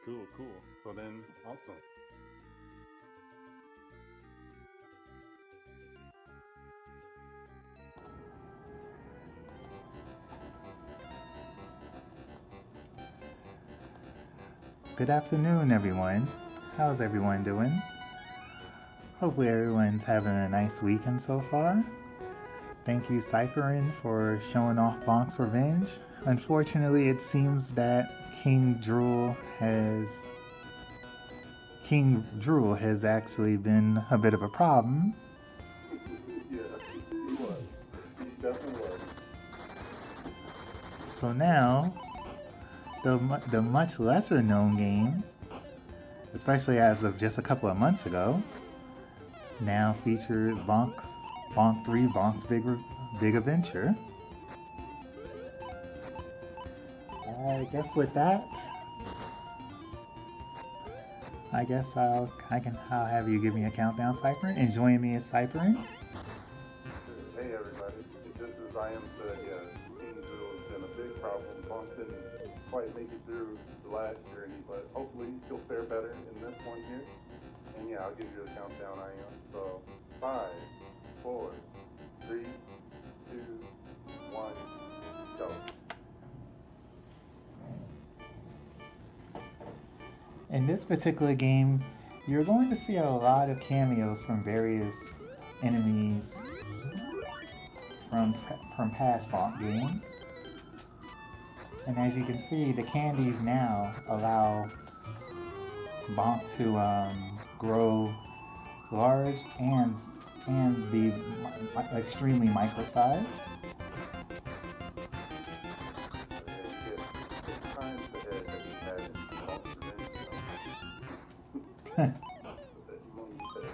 Cool, cool. So then, awesome. Good afternoon, everyone. How's everyone doing? Hopefully, everyone's having a nice weekend so far. Thank you, Cypherin, for showing off Bonk's Revenge. Unfortunately, it seems that King Drool has actually been a bit of a problem. Yeah, he was. He definitely was. So now, the much lesser known game, especially as of just a couple of months ago, now features Bonk 3, Bonk's Big Adventure. I guess with that, I'll have you give me a countdown, Cypher, and join me as Cypherin. Sure. Hey, everybody. Just as I am said, yeah, King Drew has been a big problem. Bonk didn't quite make it through the last journey, but hopefully he'll fare better in this one here. And yeah, I'll give you a countdown. I am. So, 5, 4, 3, 2, 1, go. In this particular game, you're going to see a lot of cameos from various enemies from past Bonk games. And as you can see, the candies now allow Bonk to grow large and be extremely micro-sized. So yeah, you get 6 times the head that he had in Bonk's Revenge, with that humongous head.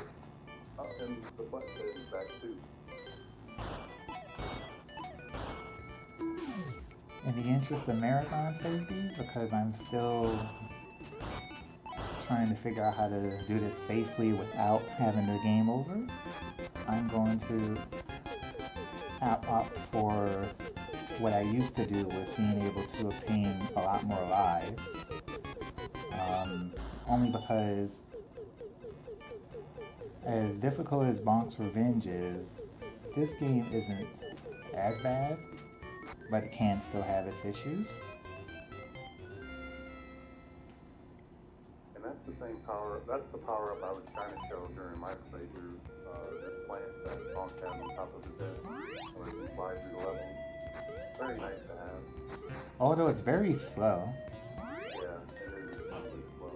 Oh, and the butt head is back too. In the interest of marathon safety, because I'm still trying to figure out how to do this safely without having the game over, I'm going to opt for what I used to do with being able to obtain a lot more lives. Only because, as difficult as Bonk's Revenge is, this game isn't as bad, but it can still have its issues. And that's the same power. That's the power up I was trying to show during my playthrough. This plant that Bonk has on top of his head, where it can fly through the level. Very nice to have. Although it's very slow. Yeah, it is really slow.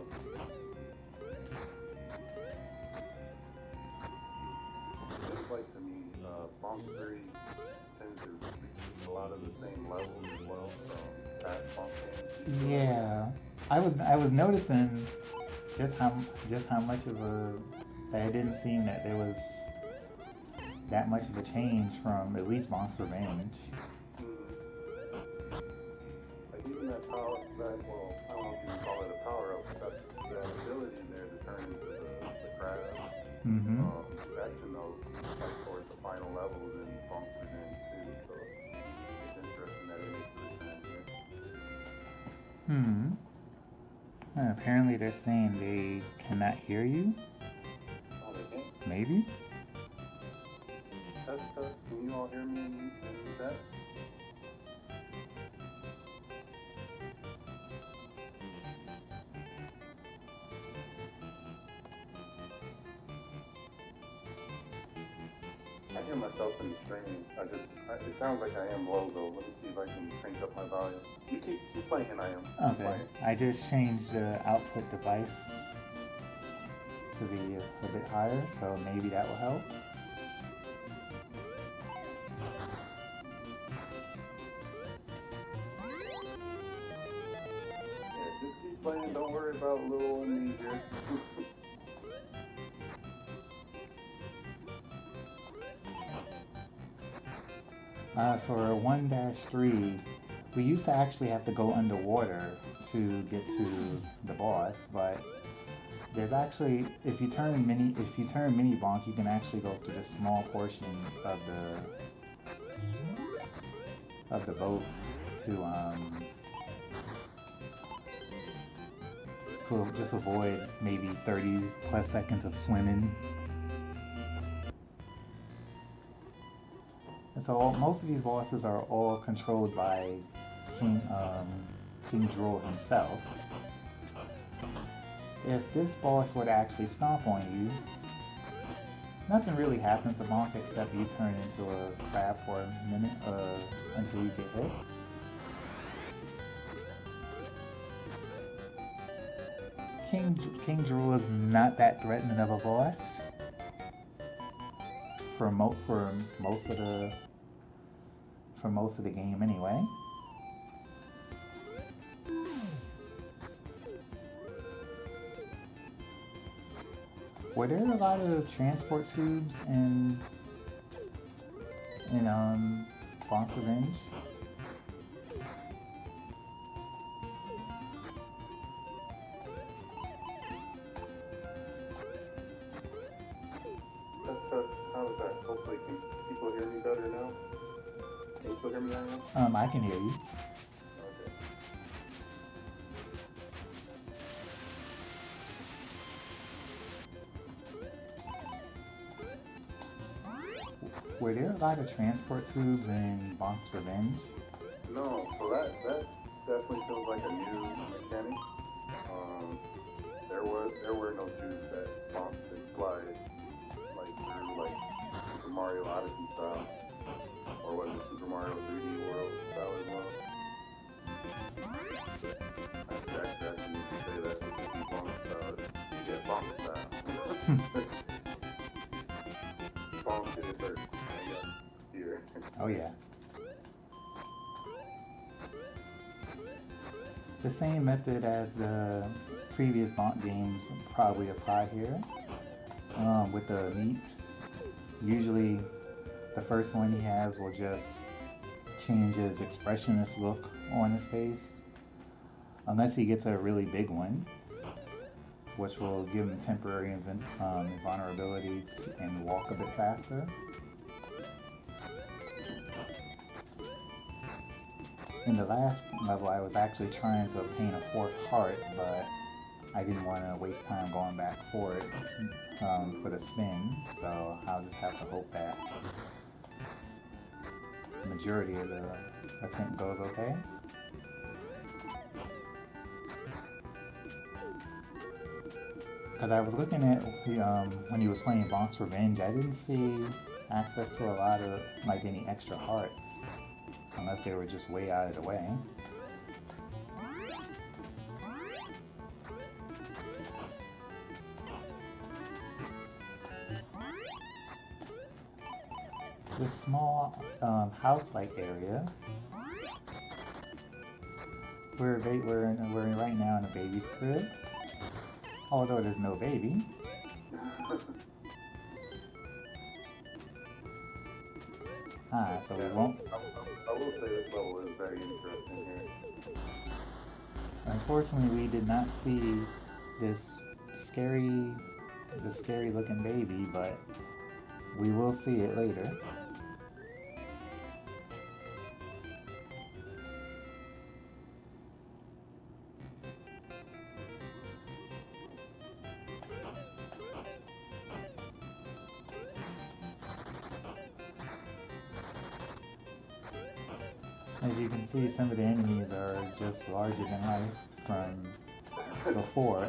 It seems like to me, Bonk 3 tends to repeat a lot of the same levels as well from past Bonk games. Yeah, I was noticing just how much of a that it didn't seem that there was that much of a change from at least Bonk's Revenge. Like even that power, that well, I don't know if you can call it a power up, but that ability there to turn into the crab, Mm-hmm. that connotes like towards the final levels in Bonk's Revenge too. So it's interesting that it makes a return here. Hmm. Apparently they're saying they cannot hear you. Oh, they can't. Maybe. Test, test. Can you all hear me in that? I hear myself in the stream. It sounds like I am low though. Let me see if I can crank up my volume. You keep playing, I am. Keep Okay. playing. I just changed the output device to be a bit higher, so maybe that will help. Yeah, just keep playing. Don't worry about little old me here. For 1-3, we used to actually have to go underwater to get to the boss, but there's actually if you turn mini bonk, you can actually go through the small portion of the boat to to just avoid maybe 30 plus seconds of swimming. And so most of these bosses are all controlled by King Drool himself. If this boss were to actually stomp on you, nothing really happens to Bonk except you turn into a crab for a minute until you get hit. King Drool is not that threatening of a boss for most of the game anyway. Were there a lot of transport tubes in Bonk's Revenge? How's that? Hopefully, can people hear me better now? Can you still hear me, Ian? I can hear you. Okay. Were there a lot of transport tubes in Bonk's Revenge? No, so that definitely feels like a new mechanic. There were no tubes that Bonk could slide like through like Super Mario Odyssey style, or was it Super Mario 3D World style as well? Actually, I need to say that this is Bonk style. You get Bonk style. Bonk did it first. Here. Oh yeah. The same method as the previous Bonk games probably apply here. With the meat, usually the first one he has will just change his expressionless look on his face, unless he gets a really big one, which will give him temporary invulnerability and walk a bit faster. In the last level, I was actually trying to obtain a 4th heart, but I didn't want to waste time going back for it for the spin, so I'll just have to hope that the majority of the attempt goes okay. Because I was looking at when he was playing Bonk's Revenge, I didn't see access to a lot of like any extra hearts, unless they were just way out of the way. This small house-like area, we're right now in a baby's crib, although there's no baby. So we won't. I will say this level is very interesting here. Unfortunately, we did not see this scary looking baby, but we will see it later. As you can see, some of the enemies are just larger than life from before,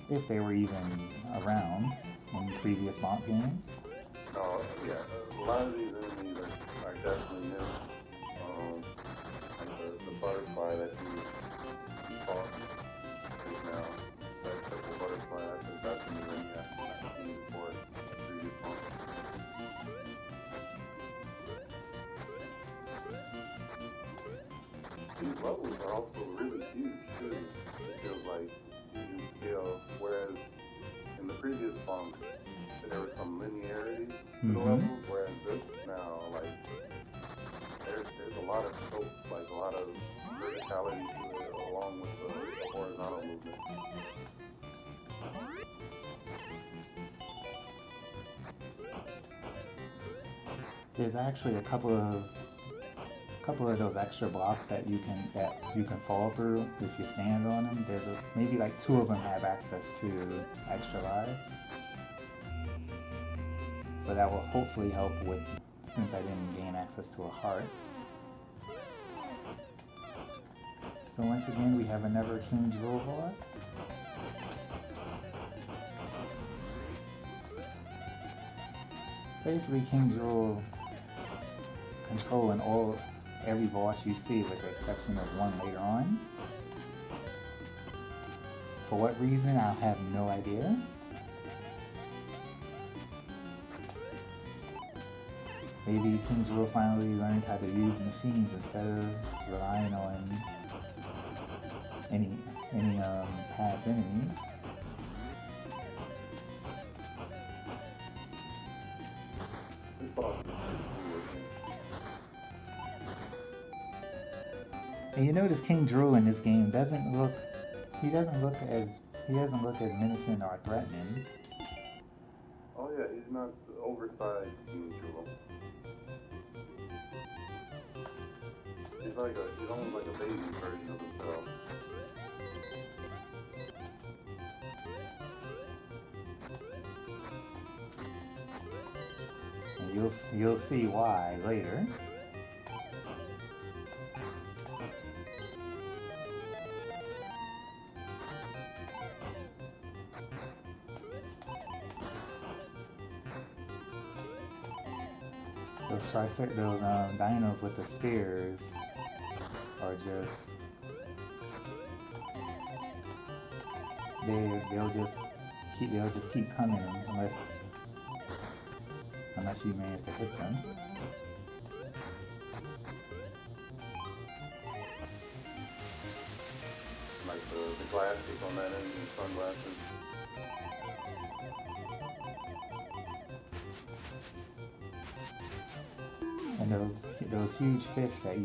if they were even around in previous Bonk games. Oh, yeah. A lot of these enemies are definitely new. Like the butterfly that you fought just now, that purple butterfly, I think that's a new enemy I've not seen before in previous Bonk. These levels are also really huge too. It feels like huge in scale, whereas in the previous Bonk, there was some linearity to the levels, whereas this now, like, there's a lot of scope, like a lot of verticality to it, along with the horizontal movement. There's actually a couple couple of those extra blocks that you can fall through if you stand on them. Maybe like 2 of them have access to extra lives. So that will hopefully help with, since I didn't gain access to a heart. So once again, we have another King Jewel boss. It's basically King Jewel controlling every boss you see, with the exception of one later on. For what reason, I'll have no idea. Maybe King Jewel finally learned how to use machines instead of relying on any past enemies. And you notice King Jewel in this game doesn't look as menacing or threatening. Oh yeah, he's not oversized King Jewel. He's almost like a baby version of himself. And you'll see why later. Those dinos with the spears are just they'll just keep coming unless you manage to hit them. Like the glasses on that enemy, sunglasses. And those huge fish that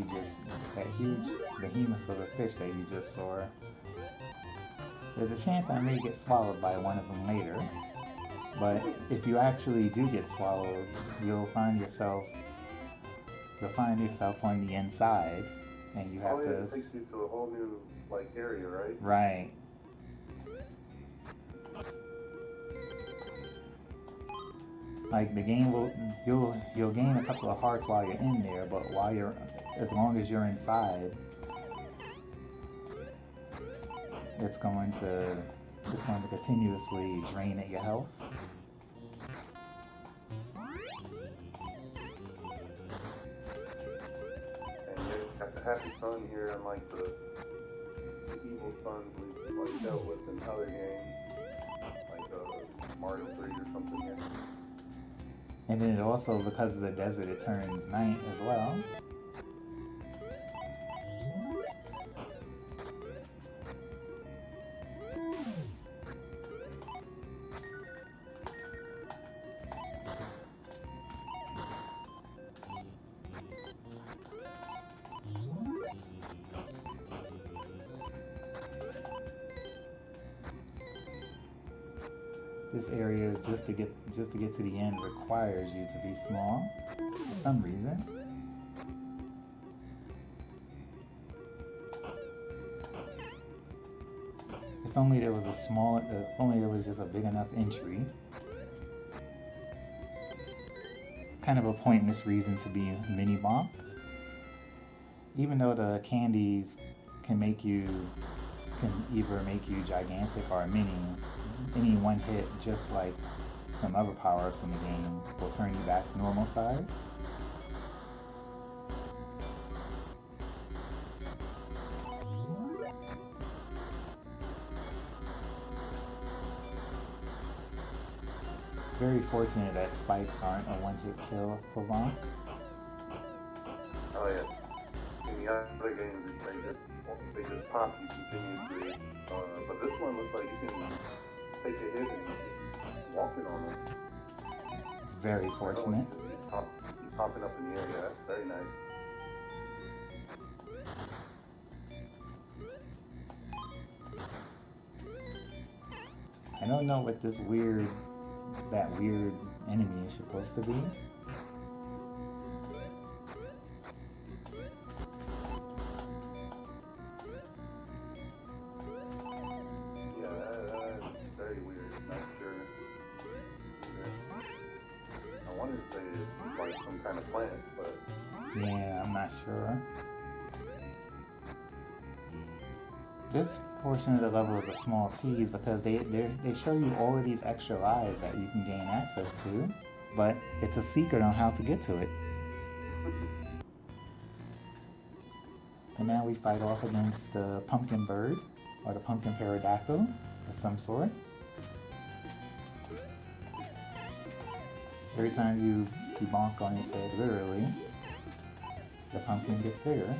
huge behemoth of a fish that you just saw, there's a chance I may get swallowed by one of them later. But if you actually do get swallowed, you'll find yourself on the inside, and you have to. It takes you to a whole new area, right? Right. Like the game you'll gain a couple of hearts while you're in there, but as long as you're inside, it's going to continuously drain at your health. And you got the happy sun here, unlike the evil suns we've dealt with in other games, like Mario 3 or something here. And then it also, because of the desert, it turns night as well. This area, just to get to the end, requires you to be small for some reason. If only there was just a big enough entry. Kind of a pointless reason to be mini Bonk. Even though the candies can either make you gigantic or mini. Any one hit, just like some other power-ups in the game, will turn you back normal size. It's very fortunate that spikes aren't a one-hit kill for Bonk. Oh yeah. In the other games, they just pop you continuously. But this one looks like you can take a hit and keep walking on it. It's very fortunate. Keep popping up in the air. Yeah, that's very nice. I don't know what that weird enemy is supposed to be. kind of plant, but yeah, I'm not sure. This portion of the level is a small tease because they show you all of these extra lives that you can gain access to, but it's a secret on how to get to it. And now we fight off against the pumpkin bird, or the pumpkin pterodactyl of some sort. Every time you bonk on its head, literally, the pumpkin gets bigger.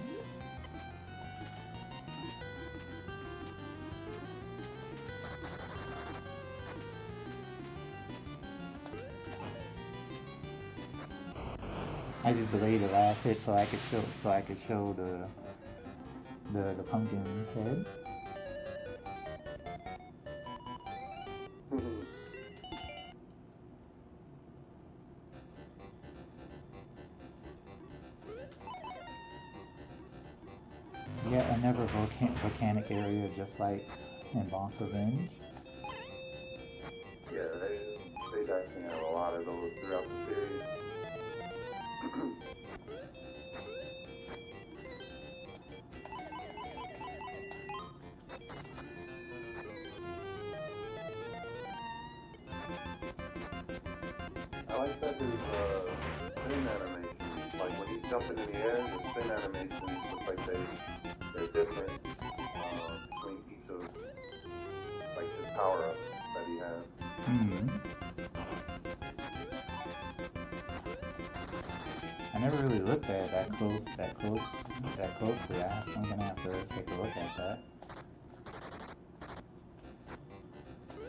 I just delayed the last hit so I could show the pumpkin head. Yet another volcanic area, just like in Bonk's Revenge. yeah, they definitely have a lot of those throughout the series. I like that there's spin animation. Like when he's jumping in the air, the spin animations look like they're different between each of like his power ups that he has. Mm-hmm. I never really looked at it that closely. I'm gonna have to take a look at that.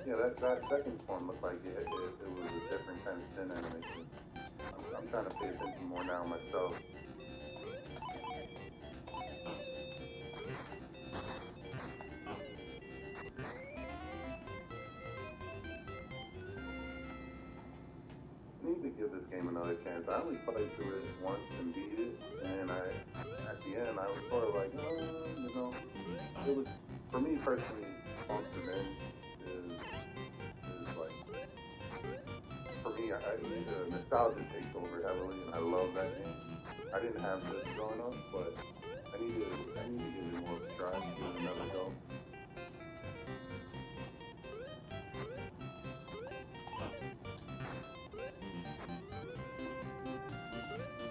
Yeah, that second form looked like it was a different kind of spin animation. I'm trying to pay attention more now myself. I need to give this game another chance. I only played through it once and beat it, and at the end I was sort of like, it was, for me personally, Bonk's Revenge is like, for me, the nostalgia takes over heavily, and I love that game. I didn't have this growing up, but I need to give it more of a try, give it another go.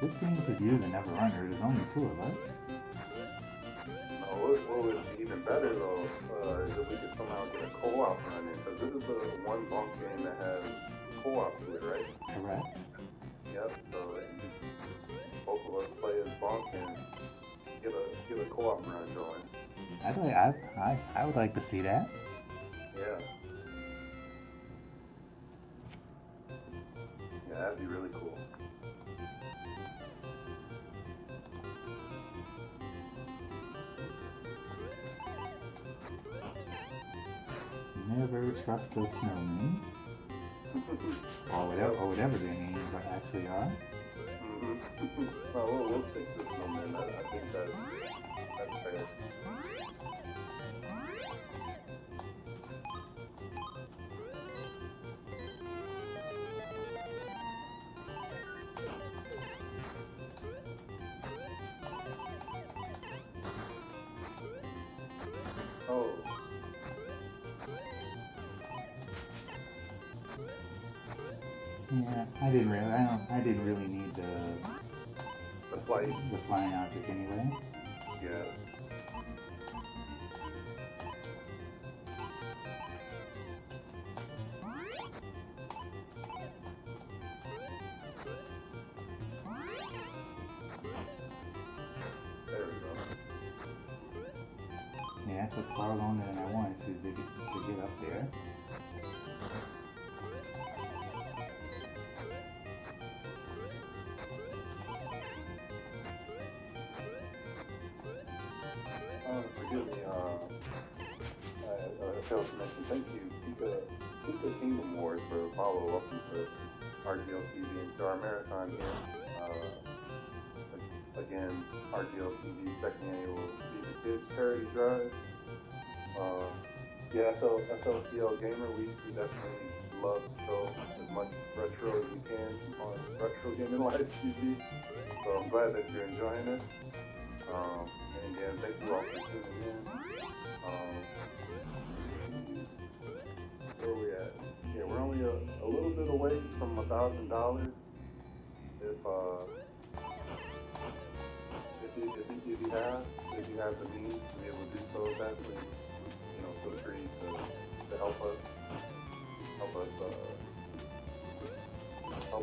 This game could use another runner. There's only two of us. What would be even better though is if we could somehow get a co-op run in, because this is the one Bonk game that has co-op to it, right? Correct. Yep. So both of us play as Bonk and get a co-op run going. I would like to see that. Yeah. Yeah, that'd be really cool. Never trust a snowman. or whatever their names actually are. Mm-hmm. Well, we'll stick to snowman. I think that's fair. Oh. Yeah, I didn't really need the flying object anyway. Yeah. There we go. Yeah, that took far longer than I wanted to get up there. Forgive me, I failed to mention, thank you, Pika Kingdom Wars for the follow-up to RGL TV and to our marathon here. Again, RGL TV second annual Feed the Kids charity drive. Yeah, so SLCL Gamer, we definitely love to show as much retro as we can on Retro Gaming Live TV. So I'm glad that you're enjoying it. And again, thank you all for tuning in. Where are we at? Yeah, we're only a little bit away from $1,000. If you have the means to be able to do so, that please, feel free to help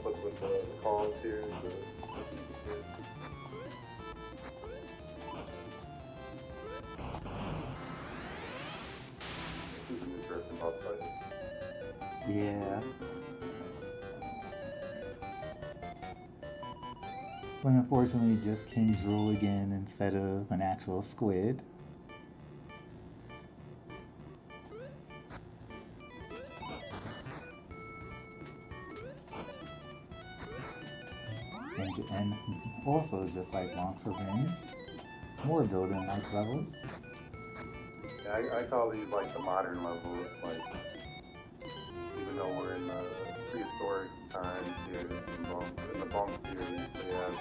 us with the cause here, the here. This is an interesting boss fight. Yeah. But unfortunately, just King Drool again instead of an actual squid. And also, just like Bonk's Revenge, more building-like levels. Yeah, I call these like the modern levels, like, even though we're in prehistoric times here in the Bonk series, they have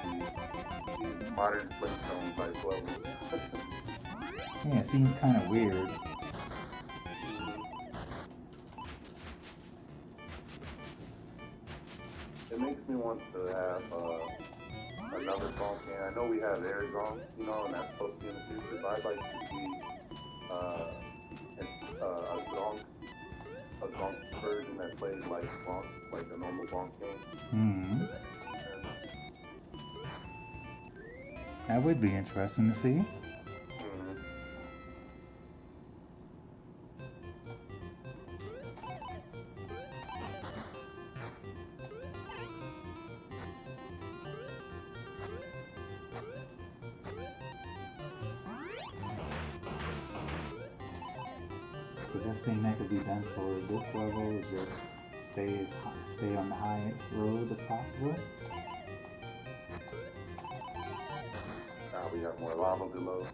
these modern Flintstone type levels. Yeah, it seems kind of weird. It makes me want to have another Bonk game. I know we have Air Zonk, and that's supposed to be in the future, but I'd like to see a Zonk version that plays like Bonk, like a normal Bonk game. That would be interesting to see. The best thing that could be done for this level is just stay on the high road as possible. Now we got more lava below.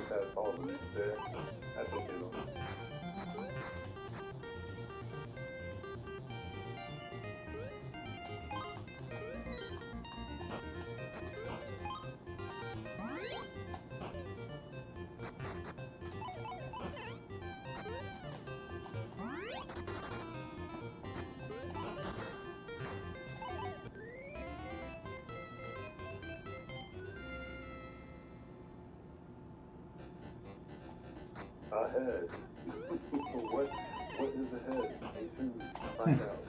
That's all the meat there. That's okay though. Ahead. what is ahead? Stay tuned to find out.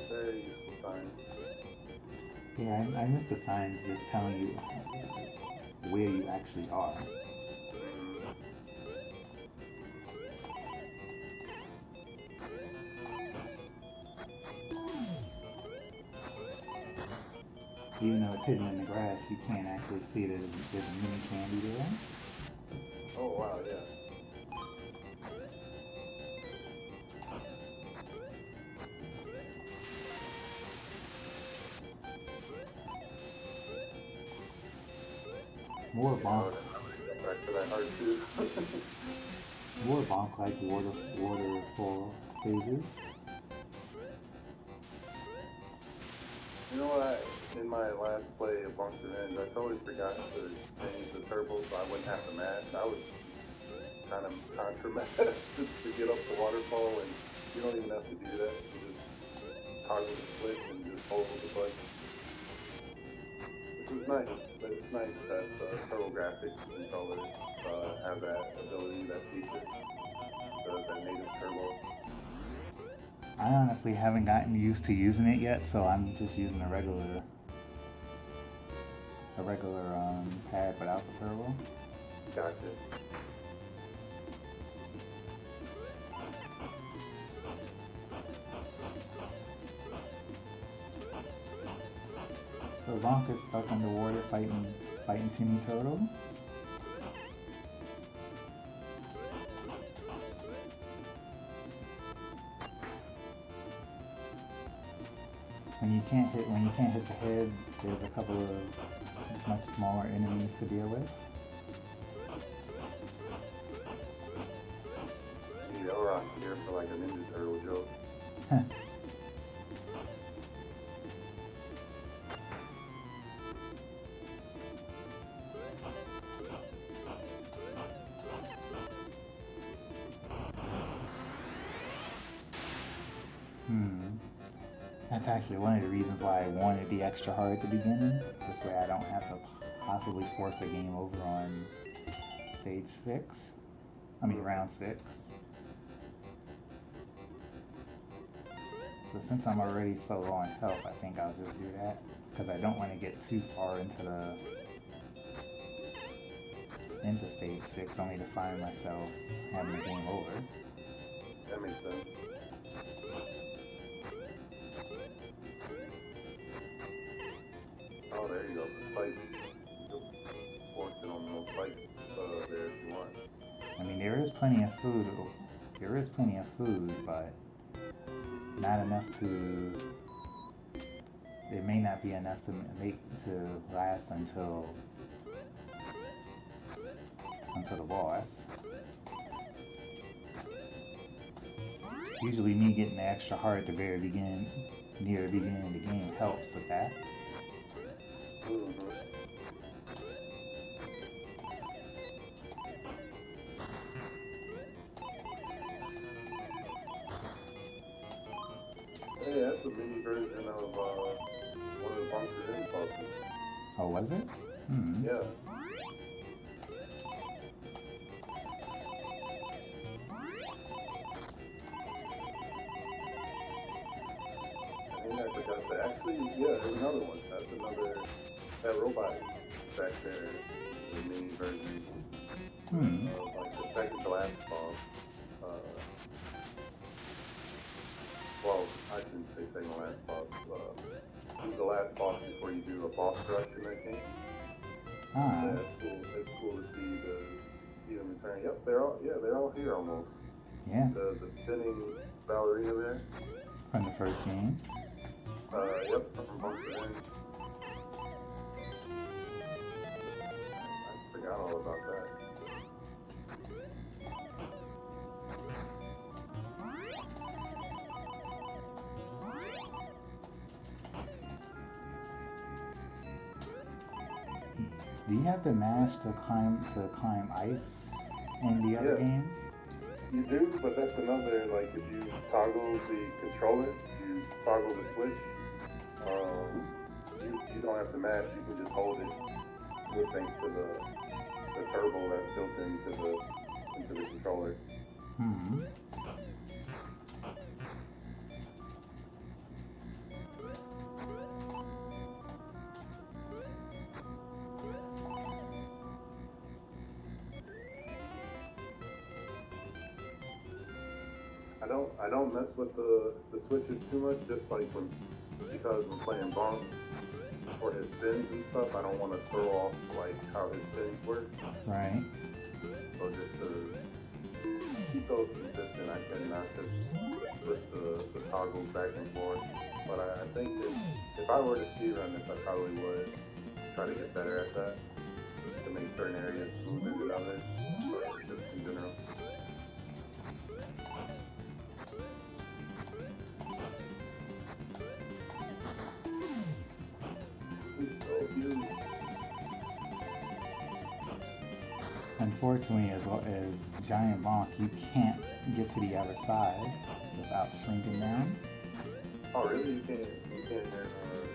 Very useful sign. Yeah, I miss the signs just telling you where you actually are. Even though it's hidden in the grass, you can't actually see that there's a mini candy there. Oh wow, yeah. More Bonk. Back to that hard too. More Bonk like waterfall stages. You know what? In my last play of Bonk's Revenge, I totally forgot to change the turbo so I wouldn't have to mash. I was kind of contra-mash just to get up the waterfall, and you don't even have to do that. You just toggle the switch and just hold the button. Which was nice, but it's nice that TurboGrafx controllers have that ability, that feature, that native turbo. I honestly haven't gotten used to using it yet, so I'm just using a regular pad without the turbo. Gotcha. So Bonk is stuck underwater fighting Timmy Turtle. when you can't hit the head, there's a couple of much smaller enemies to deal with. Yeah, or I'm here for like a Ninja Turtle joke. That's actually one of the reasons why I wanted the extra hard at the beginning. This way I don't have to possibly force a game over on stage 6. I mean round 6. So since I'm already so low on health, I think I'll just do that. Because I don't want to get too far into stage 6 only to find myself having a game over. That makes sense. Oh, there you go. The spikes. You can force it on those spikes there if you want. I mean, there is plenty of food. There is plenty of food, but not enough to. It may not be enough to last until the boss. Usually, me getting the extra hard at the very beginning, near the beginning of the game, helps with that. Hey, that's a mini version of one of the Bonker in bosses. Oh, was it? Yeah. I forgot that. Actually, yeah, there's another one. That robot back there, the mini version of like the second to last boss. Well, I shouldn't say second to last boss. Who's the last boss before you do a boss rush in that game? Yeah, it's cool. It's cool to see them return. Yep, they're all here almost. Yeah. The spinning ballerina there. From the first game. Yep, from Bonk. I forgot all about that. Do you have to mash to climb ice in the other games? You do, but that's another, like, if you toggle the controller, you toggle the switch, you don't have to mash, you can just hold it with thanks to the turbo that's built into the controller. I don't mess with the switches too much, just like because we're playing Bonk for his spins and stuff, I don't want to throw off like how his spins work. Right. So just to keep those consistent, I tend not to flip the toggles back and forth. But I think if I were to speedrun this, I probably would try to get better at that to make certain areas smoother than others, or just in general. Unfortunately, as Giant Bonk, you can't get to the other side without shrinking down. Oh, really? You can't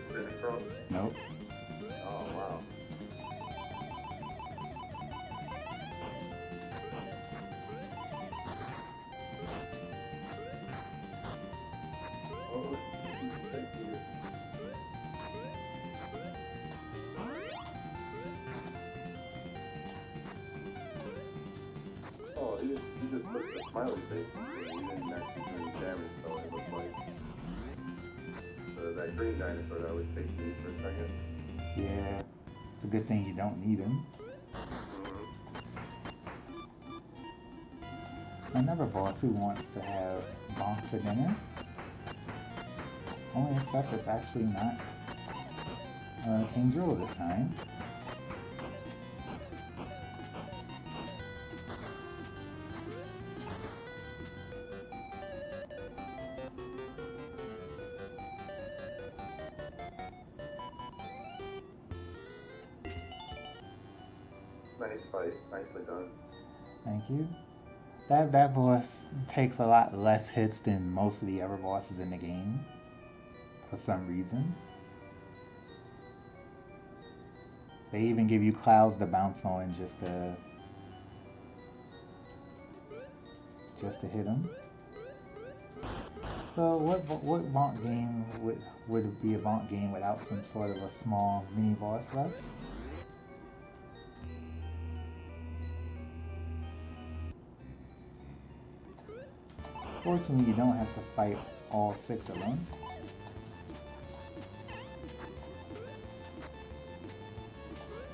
spin across? Nope. Oh, wow. Oh, thank you. Oh, he just put the smiley face. He didn't actually do any damage, so it looked like that green dinosaur that was chasing me for a second. Yeah, it's a good thing you don't need him. Another boss who wants to have Bonk for dinner. Only except it's actually not King Drool this time. Nice fight, nicely done. Thank you. That boss takes a lot less hits than most of the other bosses in the game, for some reason. They even give you clouds to bounce on just to hit them. So what Bonk game would be a Bonk game without some sort of a small mini boss rush? Fortunately, you don't have to fight all 6 of them.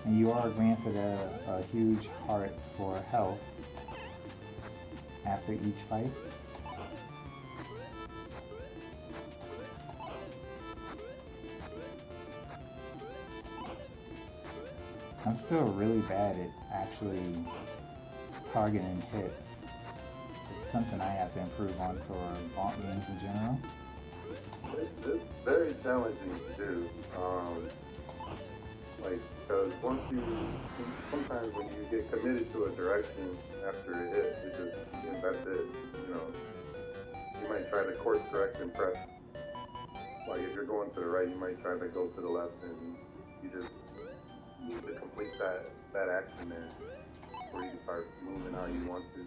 And you are granted a huge heart for health after each fight. I'm still really bad at actually targeting hits. It's something I have to improve on for Bonk games in general. It's very challenging to do. Because sometimes when you get committed to a direction after a hit, that's it. You know, you might try to course correct and press. Like if you're going to the right, you might try to go to the left, and you just need to complete that action there before you can start moving how you want to.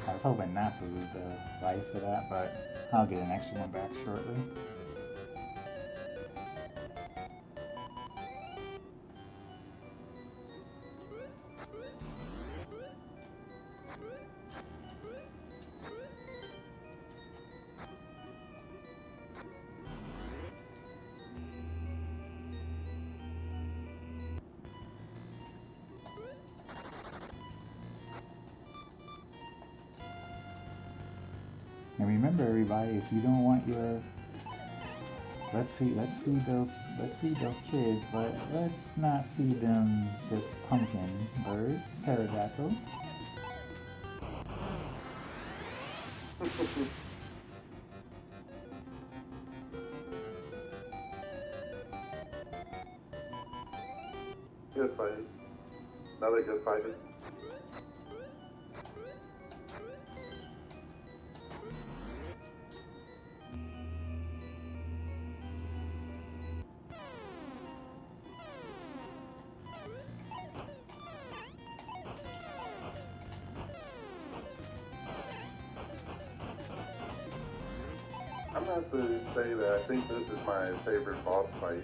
I was hoping not to lose the life for that, but I'll get an extra one back shortly. And remember, everybody, if you don't want your let's feed those kids, but let's not feed them this pumpkin bird, pterodactyl. Good fight. Another good fight. I'm not to say that I think this is my favorite boss fight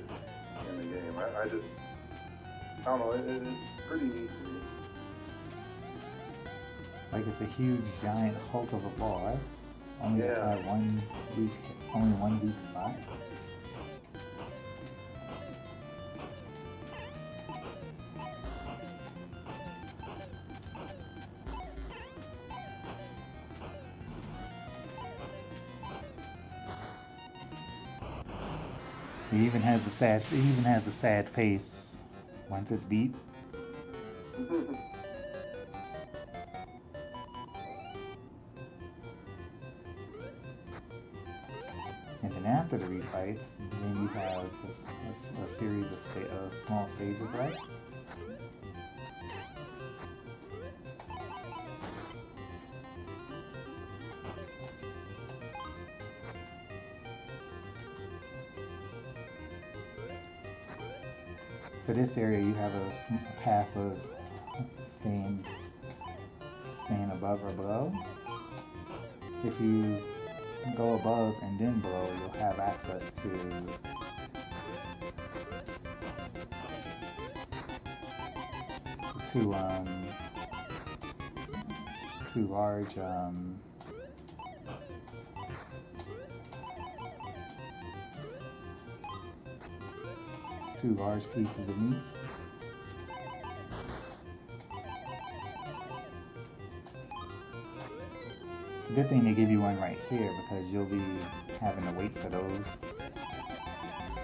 in the game. I don't know, it's pretty neat to me. Like it's a huge giant hulk of a boss. Only Yeah. only one weak spot. He even has a sad face once it's beat. And then after the refights, then you have a series of small stages left. For this area, you have a path of staying above or below. If you go above and then below, you'll have access to two large pieces of meat. It's a good thing they give you one right here because you'll be having to wait for those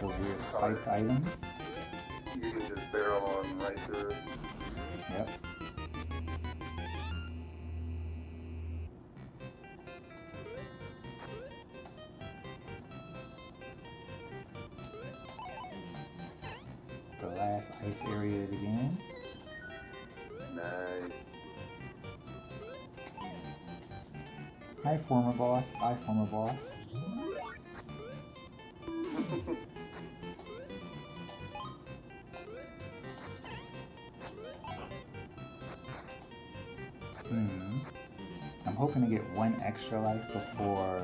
weird spiked items. You can just barrel on right through it. Yep. The last ice area of the game. Nice. Hi, former boss. Bye, former boss. I'm hoping to get one extra life before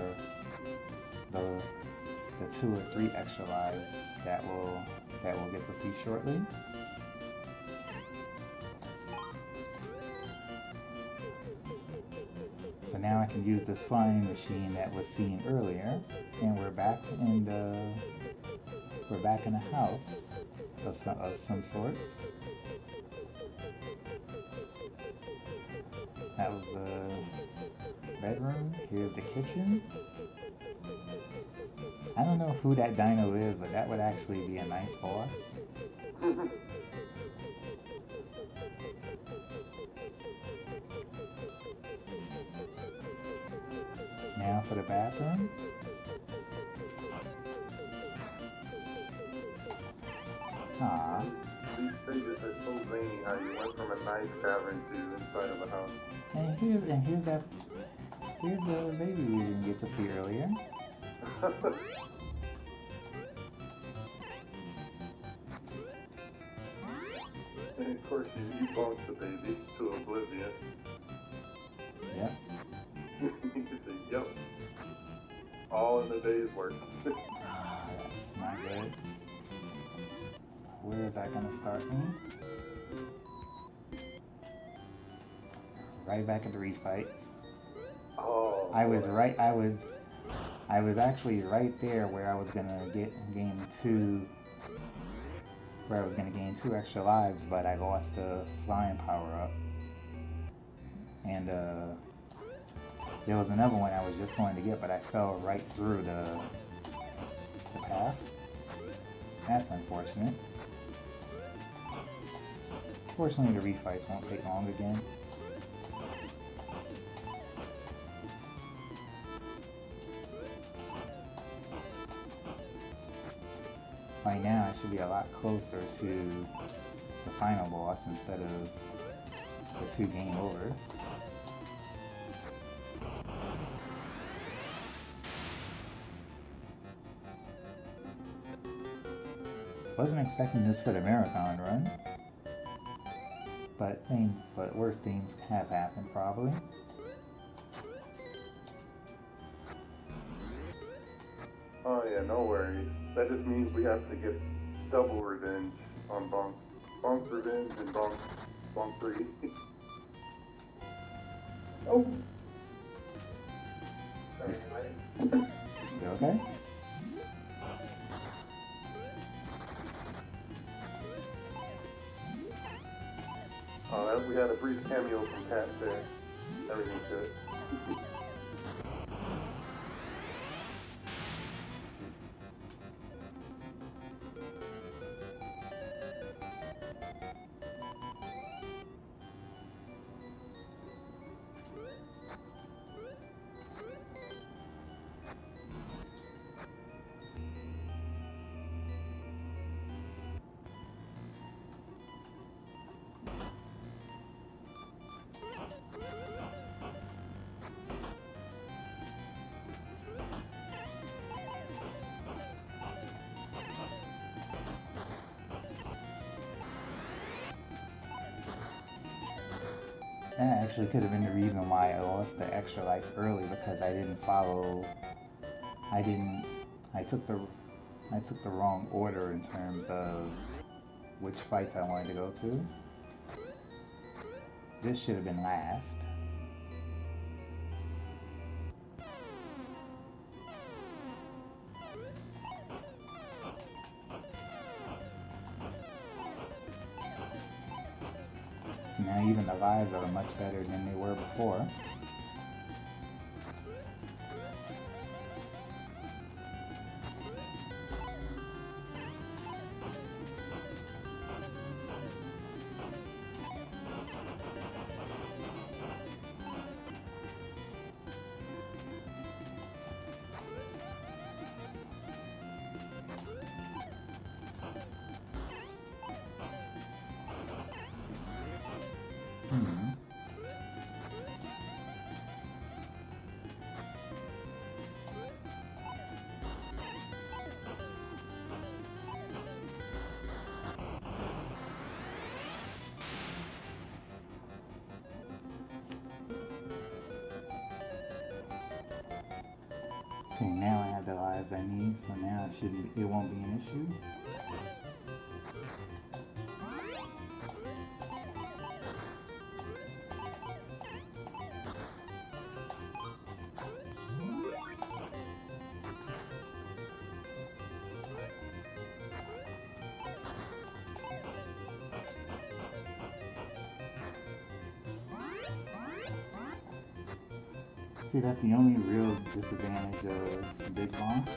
the 2 or 3 extra lives that we'll get to see shortly. So now I can use this flying machine that was seen earlier, and we're back in a house of some sorts. That was the bedroom. Here's the kitchen. I don't know who that dino is, but that would actually be a nice boss. Now for the bathroom. Ah. These stages are so zany how you went from a nice cavern to inside of a house. And here's the baby we didn't get to see earlier. And of course you bonked the baby to oblivion. Yep. You can say, yep. All in the day's work. Ah, that's not good. Where is that gonna start me? Right back at the refights. Oh. I was actually right there where I was gonna gain 2 extra lives, but I lost the flying power up. And there was another one I was just going to get, but I fell right through the path. That's unfortunate. Fortunately, the refights won't take long again. By now, I should be a lot closer to the final boss instead of the 2 game over. Wasn't expecting this for the marathon run, but worse things have happened probably. Oh yeah, no worries. That just means we have to get double revenge on Bonk. Bonk's revenge and Bonk 3. Oh! Sorry, You okay? We had a brief cameo from Cat there. Everything's good. That actually could have been the reason why I lost the extra life early, because I took the wrong order in terms of which fights I wanted to go to. This should have been last. Now even the lives are much better than they were before. Okay, now I have the lives I need, so now it won't be an issue. See, that's the only real disadvantage of Big Bonk.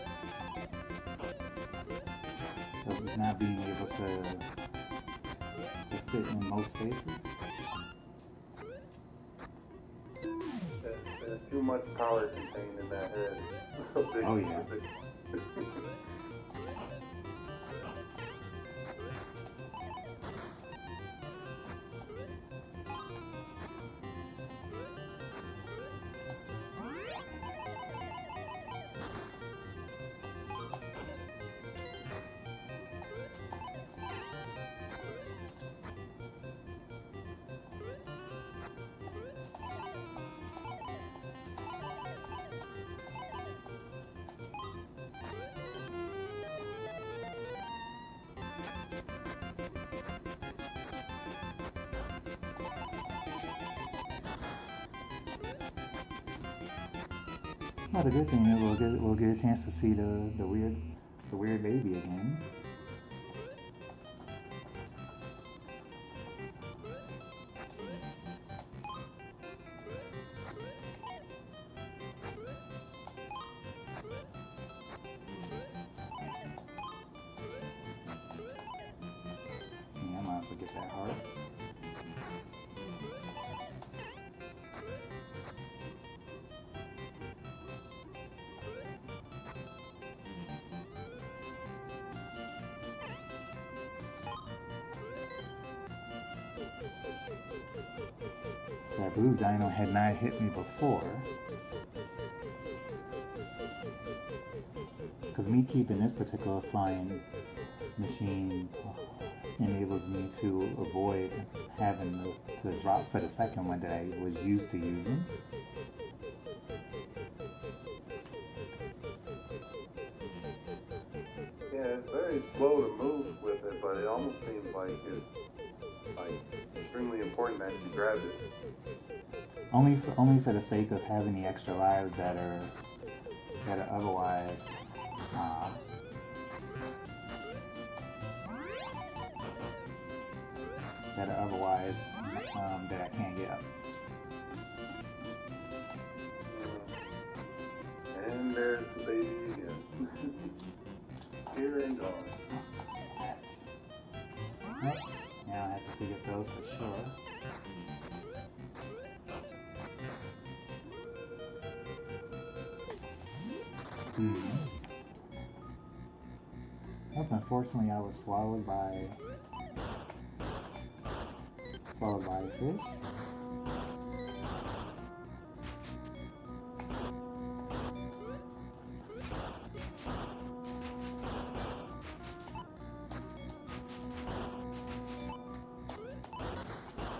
Of not being able to fit in most spaces. There's too much power contained in that head. Oh yeah. Well, the good thing is we'll get a chance to see the weird baby again. Yeah, I might also get that heart. That blue dino had not hit me before. Because me keeping this particular flying machine enables me to avoid having to drop for the second one that I was used to using. Yeah, it's very slow to move with it, but it almost seems like it's extremely important that you grab it. Only for the sake of having the extra lives that are otherwise that I can't get. And there's the baby again. Here and gone. That's right. Now I have to pick up those for sure. Well, unfortunately, I was swallowed by a fish.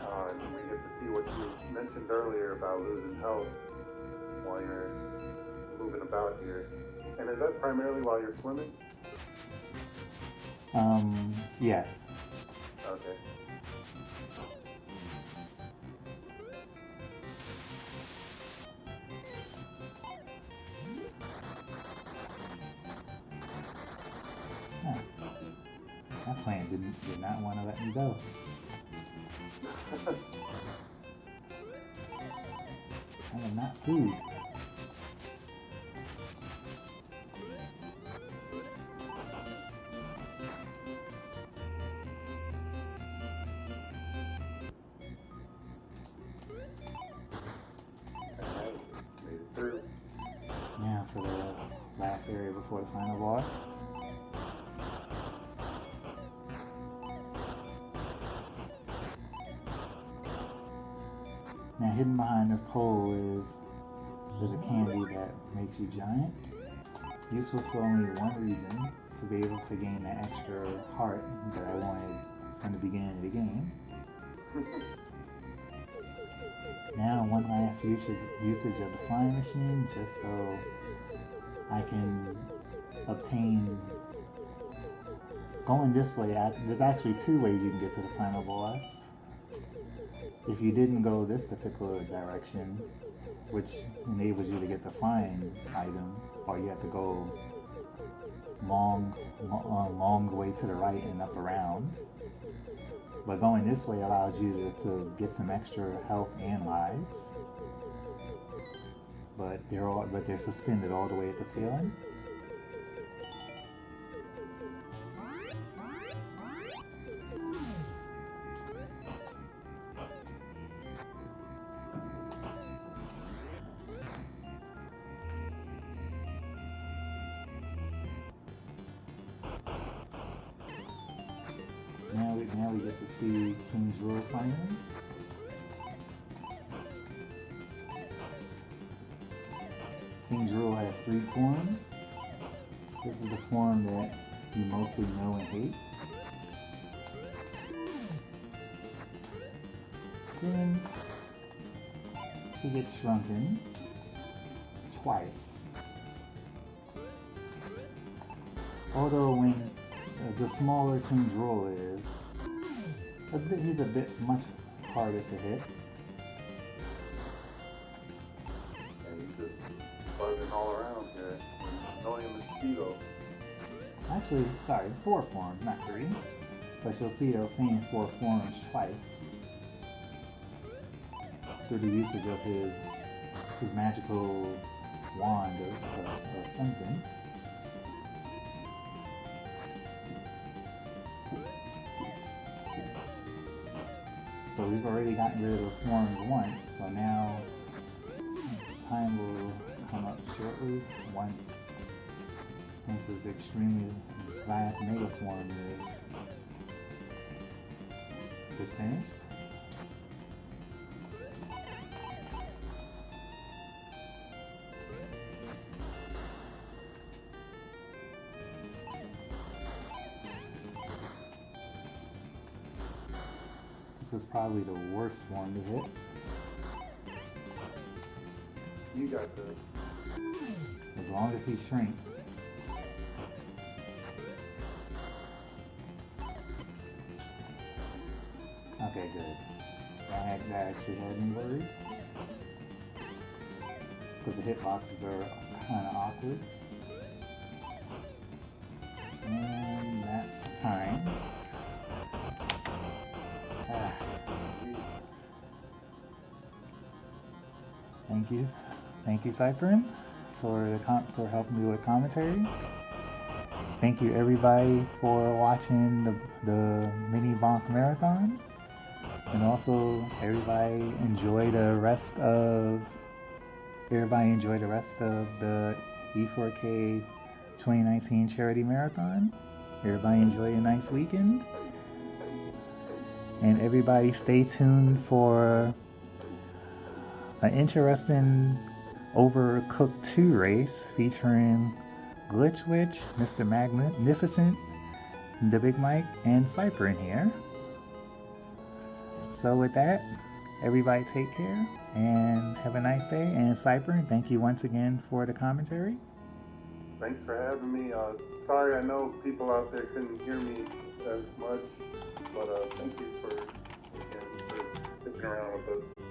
And we get to see what you mentioned earlier about losing health while you're moving about here. And is that primarily while you're swimming? Yes. Okay. That plane did not want to let me go. I am not food. Alright, made it through. Now for the last area before the final boss. Now hidden behind this pole there's a candy that makes you giant. Useful for only one reason, to be able to gain that extra heart that I wanted from the beginning of the game. Now one last usage of the flying machine, just so I can obtain... Going this way, there's actually two ways you can get to the final boss. If you didn't go this particular direction, which enables you to get the flying item, or you have to go long way to the right and up around. But going this way allows you to get some extra health and lives. But they're suspended all the way at the ceiling. Now we get to see King Drool finally. King Drool has 3 forms. This is the form that you mostly know and hate. Then he gets shrunken twice. Although when the smaller King Drool is, he's a bit much harder to hit. And he's just buzzing all around here. Annoying mosquito. Actually, sorry, 4 forms, not 3. But you'll see they'll saying 4 forms twice through the usage of his magical wand or something. So we've already gotten rid of those forms once, so now time will come up shortly once this extremely last mega form is finished. This is probably the worst form to hit. You got this. As long as he shrinks. Okay, good. That actually had me worried. Because the hitboxes are kind of awkward. And that's time. Thank you, Cypern, for helping me with commentary. Thank you, everybody, for watching the mini Bonk marathon, and also everybody enjoy the rest of the E4K 2019 charity marathon. Everybody enjoy a nice weekend, and everybody stay tuned for an interesting Overcooked 2 race featuring Glitch Witch, Mr. Magnificent, the Big Mike, and Cypher in here. So with that, everybody take care and have a nice day. And Cypher, thank you once again for the commentary. Thanks for having me. Sorry, I know people out there couldn't hear me as much, but thank you for sticking around with us.